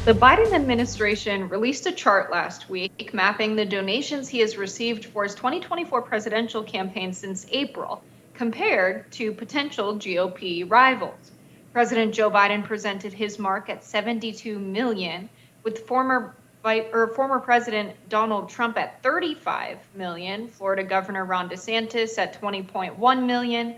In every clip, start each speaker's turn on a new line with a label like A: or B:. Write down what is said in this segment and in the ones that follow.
A: The Biden administration released a chart last week mapping the donations he has received for his 2024 presidential campaign since April, compared to potential GOP rivals. President Joe Biden presented his mark at $72 million, with former President Donald Trump at $35 million, Florida Governor Ron DeSantis at $20.1 million,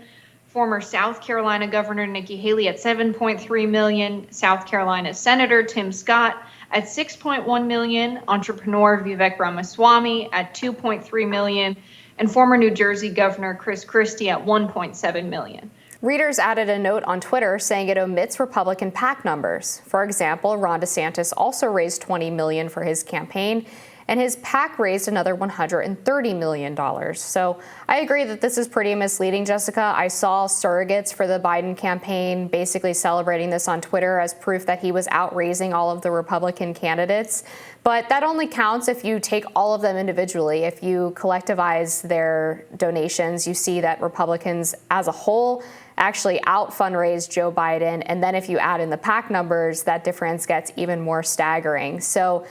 A: former South Carolina Governor Nikki Haley at $7.3 million, South Carolina Senator Tim Scott at $6.1 million, entrepreneur Vivek Ramaswamy at $2.3 million, and former New Jersey Governor Chris Christie at $1.7 million.
B: Readers added a note on Twitter saying it omits Republican PAC numbers. For example, Ron DeSantis also raised $20 million for his campaign, and his PAC raised another $130 million. So I agree that this is pretty misleading, Jessica. I saw surrogates for the Biden campaign basically celebrating this on Twitter as proof that he was outraising all of the Republican candidates. But that only counts if you take all of them individually. If you collectivize their donations, you see that Republicans as a whole actually out-fundraised Joe Biden. And then if you add in the PAC numbers, that difference gets even more staggering. So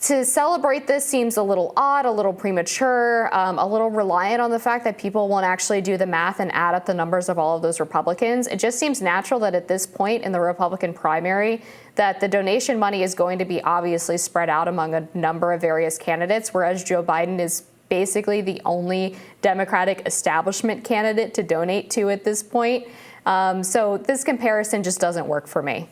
B: to celebrate this seems a little odd, a little premature, a little reliant on the fact that people won't actually do the math and add up the numbers of all of those Republicans. It just seems natural that at this point in the Republican primary, that the donation money is going to be obviously spread out among a number of various candidates, whereas Joe Biden is basically the only Democratic establishment candidate to donate to at this point. So this comparison just doesn't work for me.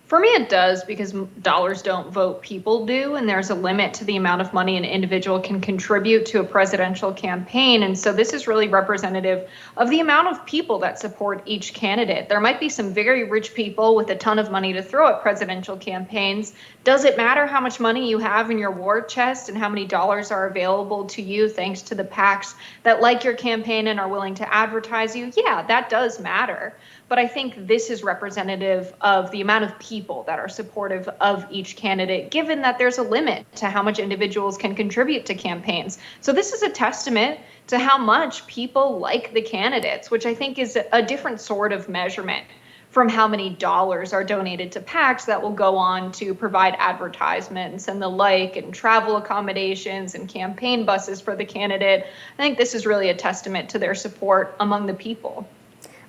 A: For me, it does, because dollars don't vote, people do, and there's a limit to the amount of money an individual can contribute to a presidential campaign. And so this is really representative of the amount of people that support each candidate. There might be some very rich people with a ton of money to throw at presidential campaigns. Does it matter how much money you have in your war chest and how many dollars are available to you thanks to the PACs that like your campaign and are willing to advertise you? Yeah, that does matter. But I think this is representative of the amount of people that are supportive of each candidate, given that there's a limit to how much individuals can contribute to campaigns. So this is a testament to how much people like the candidates, which I think is a different sort of measurement from how many dollars are donated to PACs that will go on to provide advertisements and the like, and travel accommodations and campaign buses for the candidate. I think this is really a testament to their support among the people.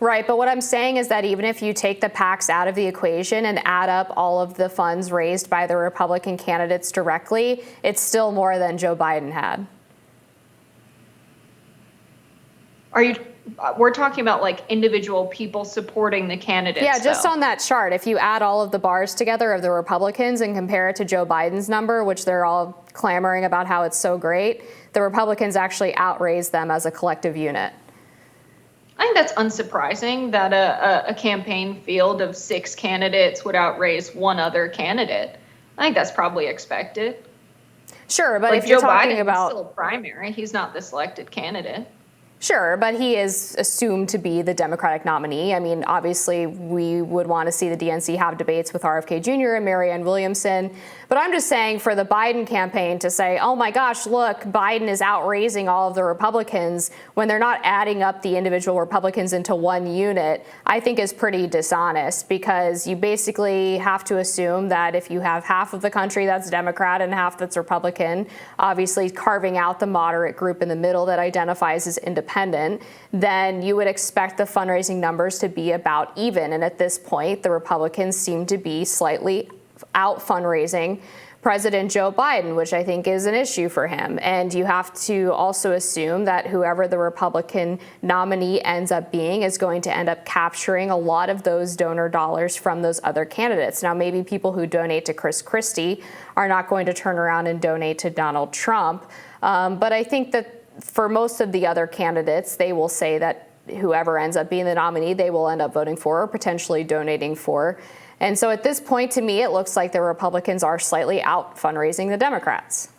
B: Right, but what I'm saying is that even if you take the PACs out of the equation and add up all of the funds raised by the Republican candidates directly, it's still more than Joe Biden had.
A: We're talking about like individual people supporting the candidates.
B: Yeah, just
A: though.
B: on that chart, if you add all of the bars together of the Republicans and compare it to Joe Biden's number, which they're all clamoring about how it's so great, the Republicans actually outraised them as a collective unit.
A: I think that's unsurprising that a campaign field of 6 candidates would outraise one other candidate. I think that's probably expected.
B: Sure, but
A: like
B: if you're
A: Joe
B: talking
A: Biden
B: about
A: is still a primary, he's not the selected candidate.
B: Sure, but he is assumed to be the Democratic nominee. I mean, obviously, we would want to see the DNC have debates with RFK Jr. and Marianne Williamson. But I'm just saying, for the Biden campaign to say, oh my gosh, look, Biden is outraising all of the Republicans when they're not adding up the individual Republicans into one unit, I think is pretty dishonest, because you basically have to assume that if you have half of the country that's Democrat and half that's Republican, obviously carving out the moderate group in the middle that identifies as independent, then you would expect the fundraising numbers to be about even. And at this point, the Republicans seem to be slightly out fundraising President Joe Biden, which I think is an issue for him. And you have to also assume that whoever the Republican nominee ends up being is going to end up capturing a lot of those donor dollars from those other candidates. Now, maybe people who donate to Chris Christie are not going to turn around and donate to Donald Trump. But I think that for most of the other candidates, they will say that whoever ends up being the nominee, they will end up voting for or potentially donating for. And so at this point, to me, it looks like the Republicans are slightly out fundraising the Democrats.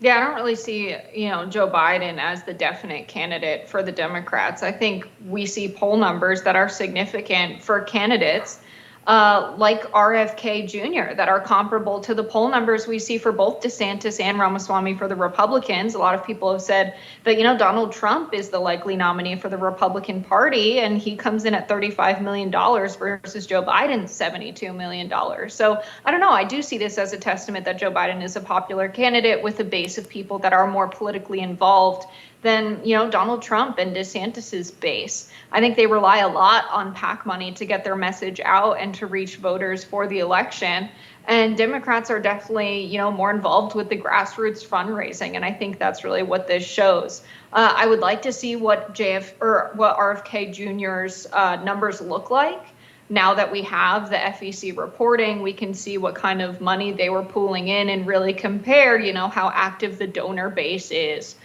A: Yeah, I don't really see, Joe Biden as the definite candidate for the Democrats. I think we see poll numbers that are significant for candidates. like RFK Jr. that are comparable to the poll numbers we see for both DeSantis and Ramaswamy for the Republicans. A lot of people have said that, Donald Trump is the likely nominee for the Republican Party, and he comes in at $35 million versus Joe Biden's $72 million. So I don't know. I do see this as a testament that Joe Biden is a popular candidate with a base of people that are more politically involved than, Donald Trump and DeSantis's base. I think they rely a lot on PAC money to get their message out and to reach voters for the election. And Democrats are definitely, more involved with the grassroots fundraising. And I think that's really what this shows. I would like to see what RFK Jr.'s numbers look like. Now that we have the FEC reporting, we can see what kind of money they were pooling in and really compare, how active the donor base is.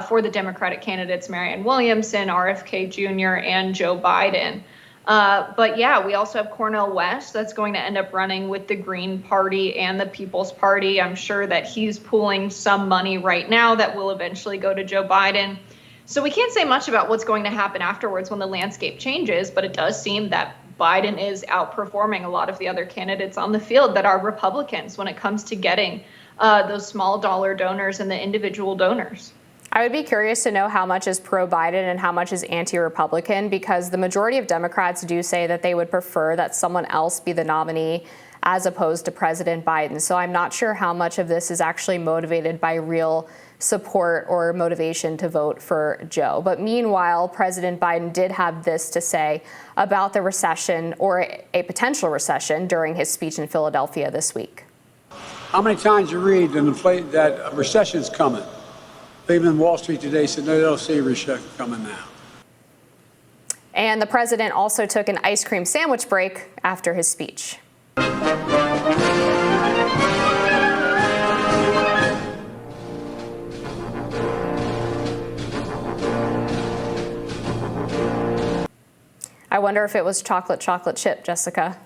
A: For the Democratic candidates, Marianne Williamson, RFK Jr., and Joe Biden. But yeah, we also have Cornel West that's going to end up running with the Green Party and the People's Party. I'm sure that he's pooling some money right now that will eventually go to Joe Biden. So we can't say much about what's going to happen afterwards when the landscape changes, but it does seem that Biden is outperforming a lot of the other candidates on the field that are Republicans when it comes to getting those small dollar donors and the individual donors.
B: I would be curious to know how much is pro-Biden and how much is anti-Republican, because the majority of Democrats do say that they would prefer that someone else be the nominee as opposed to President Biden. So I'm not sure how much of this is actually motivated by real support or motivation to vote for Joe. But meanwhile, President Biden did have this to say about the recession or a potential recession during his speech in Philadelphia this week.
C: How many times you read that a recession's coming? Even in Wall Street today said, no, they don't see a recession coming now.
B: And the president also took an ice cream sandwich break after his speech. I wonder if it was chocolate chip, Jessica.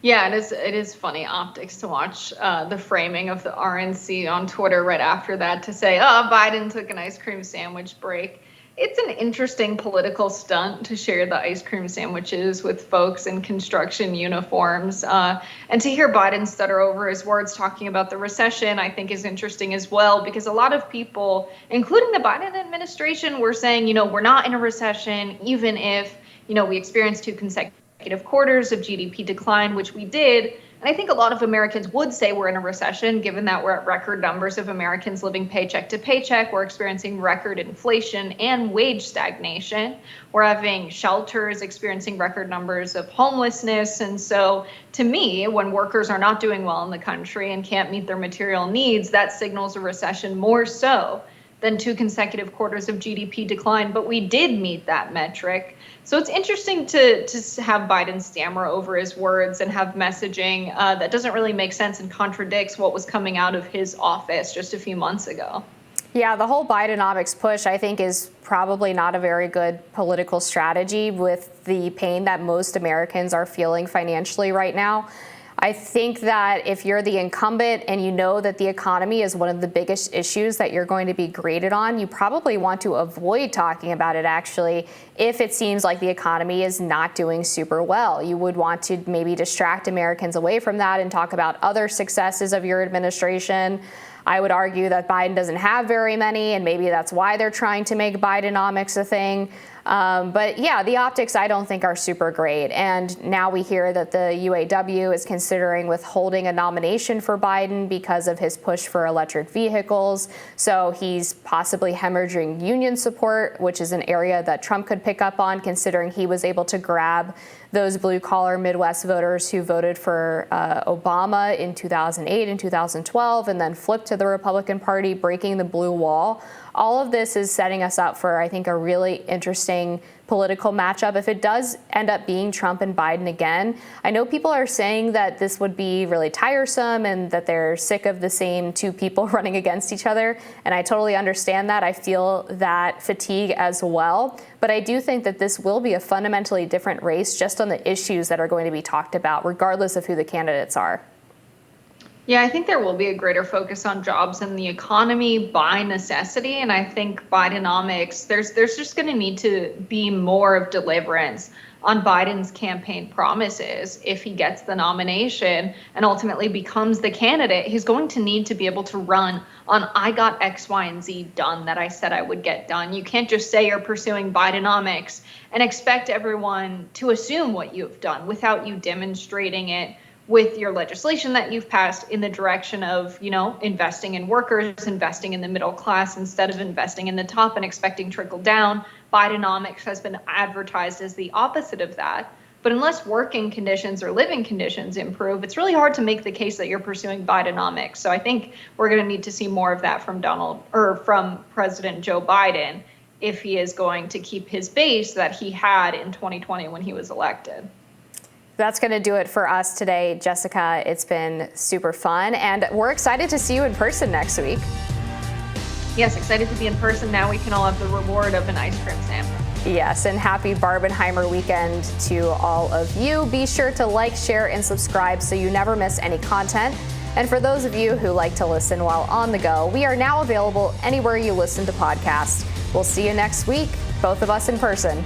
A: Yeah, it is funny optics to watch the framing of the RNC on Twitter right after that to say, oh, Biden took an ice cream sandwich break. It's an interesting political stunt to share the ice cream sandwiches with folks in construction uniforms. And to hear Biden stutter over his words talking about the recession, I think is interesting as well, because a lot of people, including the Biden administration, were saying, we're not in a recession, even if, we experienced 2 consecutive quarters of GDP decline, which we did. And I think a lot of Americans would say we're in a recession, given that we're at record numbers of Americans living paycheck to paycheck. We're experiencing record inflation and wage stagnation. We're having shelters experiencing record numbers of homelessness. And so to me, when workers are not doing well in the country and can't meet their material needs, that signals a recession more so than 2 consecutive quarters of GDP decline. But we did meet that metric. So it's interesting to have Biden stammer over his words and have messaging that doesn't really make sense and contradicts what was coming out of his office just a few months ago.
B: Yeah, the whole Bidenomics push, I think, is probably not a very good political strategy with the pain that most Americans are feeling financially right now. I think that if you're the incumbent and you know that the economy is one of the biggest issues that you're going to be graded on, you probably want to avoid talking about it, actually, if it seems like the economy is not doing super well. You would want to maybe distract Americans away from that and talk about other successes of your administration. I would argue that Biden doesn't have very many, and maybe that's why they're trying to make Bidenomics a thing. But yeah, the optics I don't think are super great. And now we hear that the UAW is considering withholding a nomination for Biden because of his push for electric vehicles. So he's possibly hemorrhaging union support, which is an area that Trump could pick up on, considering he was able to grab those blue-collar Midwest voters who voted for Obama in 2008 and 2012 and then flipped to the Republican Party, breaking the blue wall. All of this is setting us up for, I think, a really interesting political matchup if it does end up being Trump and Biden again. I know people are saying that this would be really tiresome and that they're sick of the same 2 people running against each other, and I totally understand that. I feel that fatigue as well, but I do think that this will be a fundamentally different race just on the issues that are going to be talked about, regardless of who the candidates are.
A: Yeah, I think there will be a greater focus on jobs and the economy by necessity. And I think Bidenomics, there's just going to need to be more of deliverance on Biden's campaign promises if he gets the nomination and ultimately becomes the candidate. He's going to need to be able to run on, I got X, Y, and Z done that I said I would get done. You can't just say you're pursuing Bidenomics and expect everyone to assume what you've done without you demonstrating it with your legislation that you've passed in the direction of, investing in workers, investing in the middle class instead of investing in the top and expecting trickle down. Bidenomics has been advertised as the opposite of that. But unless working conditions or living conditions improve, it's really hard to make the case that you're pursuing Bidenomics. So I think we're going to need to see more of that from President Joe Biden if he is going to keep his base that he had in 2020 when he was elected.
B: That's going to do it for us today, Jessica. It's been super fun, and we're excited to see you in person next week.
A: Yes, excited to be in person. Now we can all have the reward of an ice cream sandwich.
B: Yes, and happy Barbenheimer weekend to all of you. Be sure to like, share, and subscribe so you never miss any content. And for those of you who like to listen while on the go, we are now available anywhere you listen to podcasts. We'll see you next week, both of us in person.